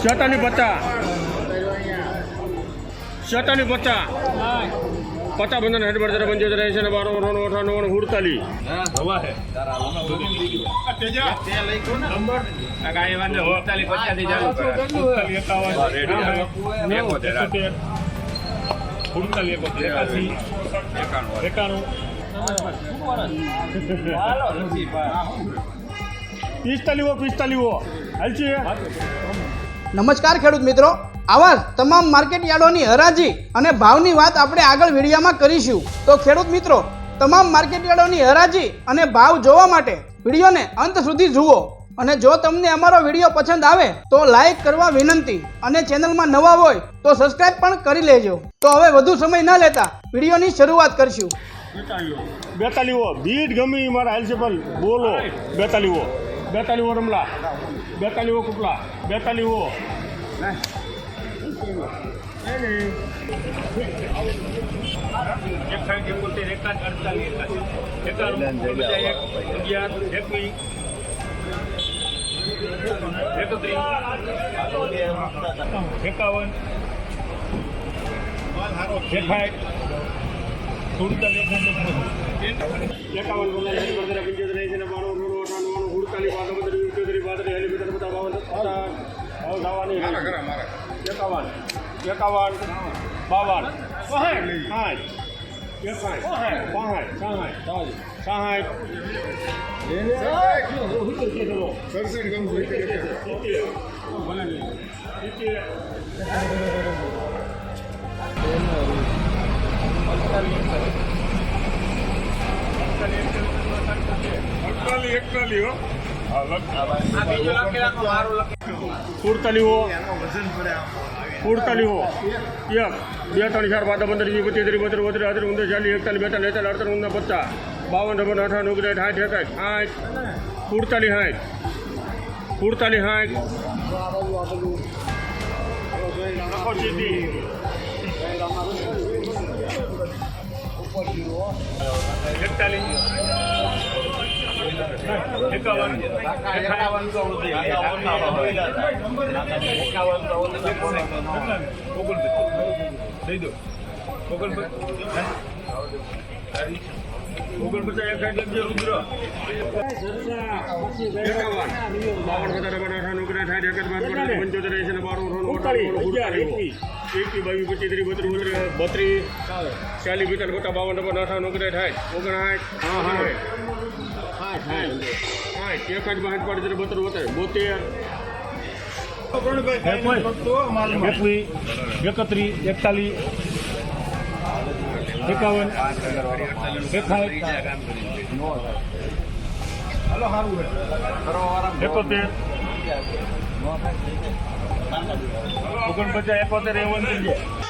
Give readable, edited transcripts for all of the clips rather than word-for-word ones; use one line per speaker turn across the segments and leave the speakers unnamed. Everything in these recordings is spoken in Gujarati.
શેતાની 50 50 બંધન હેડ બળતર 75 80 ને 12 98 48
નમસ્કાર ખેડૂત મિત્રો, આવા તમામ માર્કેટ યાર્ડોની હરાજી અને ભાવની વાત આપણે આગળ વિડીયોમાં કરીશું. તો ખેડૂત મિત્રો, તમામ માર્કેટ યાર્ડોની હરાજી અને ભાવ જોવા માટે વિડીયોને અંત સુધી જુઓ. અને જો તમને અમારો વિડીયો પસંદ આવે તો લાઈક કરવા વિનંતી, અને ચેનલમાં નવા હોય તો સબસ્ક્રાઇબ પણ કરી લેજો. તો હવે વધુ સમય ન લેતા વિડીયોની શરૂઆત કરશું.
42 બીટ ગમી મારા હાલસેપલ બોલો. 42 રમલા, 42 કુપલા, 42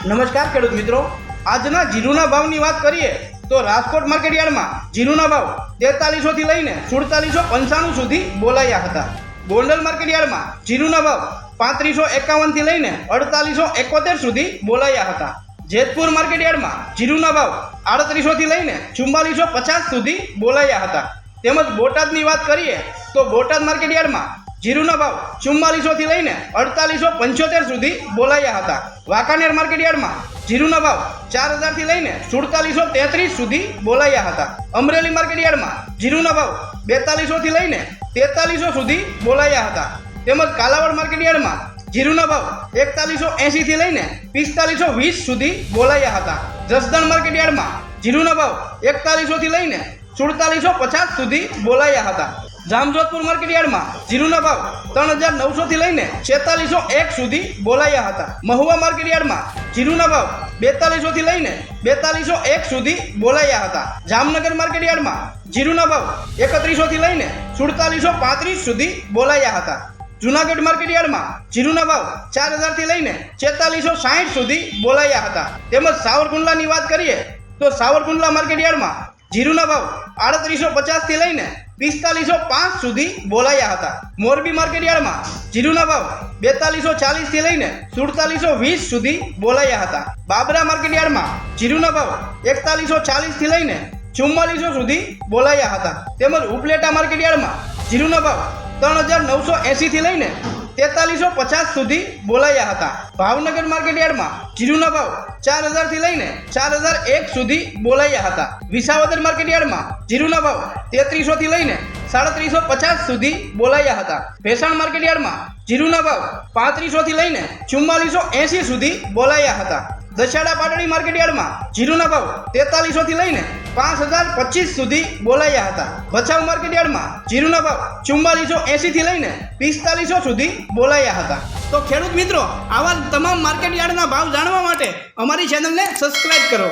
નમસ્કાર ખેડૂત મિત્રો, આજના જીરુના ભાવની વાત કરીએ તો રાજકોટ માર્કેટ યાર્ડમાં જીરુના ભાવ 4300 થી લઈને 4795 સુધી બોલાયા હતા. ગોંડલ માર્કેટ યાર્ડમાં જીરુના ભાવ 3551 થી લઈને 4871 સુધી બોલાયા હતા. જેતપુર માર્કેટ યાર્ડમાં જીરુના ભાવ 3800 થી લઈને 4450 સુધી બોલાયા હતા. તેમજ બોટાદની વાત કરીએ તો બોટાદ માર્કેટ યાર્ડમાં જીરુના ભાવ 4400 થી લઈને 4875 સુધી બોલાયા હતા. વાંકાનેર માર્કેટ યાર્ડમાં જીરુના ભાવ 4000 થી લઈને 4733 સુધી બોલાયા હતા. અમરેલી માર્કેટ યાર્ડમાં જીરુના ભાવ 4200 થી લઈને 4300 સુધી બોલાયા હતા. તેમજ કાલાવાડ માર્કેટ યાર્ડમાં જીરુના ભાવ 4180 થી લઈને 4520 સુધી બોલાયા હતા. જસદણ માર્કેટ યાર્ડમાં જીરુના ભાવ 4100 થી લઈને 4750 સુધી બોલાયા હતા. જામજોધપુર માર્કેટ યાર્ડમાં જીરુના ભાવ 3900 થી લઈને 4601 સુધી બોલાયા હતા. મહુવા માર્કેટ યાર્ડમાં જીરુના ભાવ 4200 થી લઈને 4201 સુધી બોલાયા હતા. જામનગર માર્કેટ યાર્ડમાં જીરુના ભાવ 3100 થી લઈને 4735 સુધી બોલાયા હતા. જૂનાગઢ માર્કેટ યાર્ડમાં જીરુના ભાવ 4000 થી લઈને 4660 સુધી બોલાયા હતા. તેમજ સાવરકુંડલાની વાત કરીએ તો સાવરકુંડલા માર્કેટ યાર્ડમાં જીરુના ભાવ 3850 થી લઈને 4505 સુધી બોલાયા હતા. મોરબી માર્કેટયાર્ડમાં જીરુના ભાવ 4240 થી લઈને 4720 સુધી બોલાયા હતા. બાબરા માર્કેટયાર્ડમાં જીરુના ભાવ 4140 થી લઈને 4400 સુધી બોલાયા હતા. તેમજ ઉપલેટા માર્કેટયાર્ડમાં જીરુના ભાવ 3980 થી લઈને 4350 સુધી બોલાયા હતા. ભાવનગર માર્કેટયાર્ડમાં જીરુના ભાવ 4000 થી લઈને 4001 સુધી બોલાયા હતા. વિસાવદર માર્કેટયાર્ડમાં જીરુના ભાવ 3300 થી લઈને 3750 સુધી બોલાયા હતા. ભેસાણ માર્કેટયાર્ડમાં જીરુના ભાવ 3500 થી લઈને 4480 સુધી બોલાયા હતા. દશાડા પાટડી માર્કેટયાર્ડમાં જીરુના ભાવ 4300 થી લઈને 5025 સુધી બોલાયા હતા. ભચાઉ માર્કેટયાર્ડમાં જીરુના ભાવ 4480 થી લઈને 4500 સુધી બોલાયા હતા. તો ખેડૂત મિત્રો, આવા તમામ માર્કેટયાર્ડના ભાવ જાણવા માટે અમારી ચેનલને સબસ્ક્રાઇબ કરો.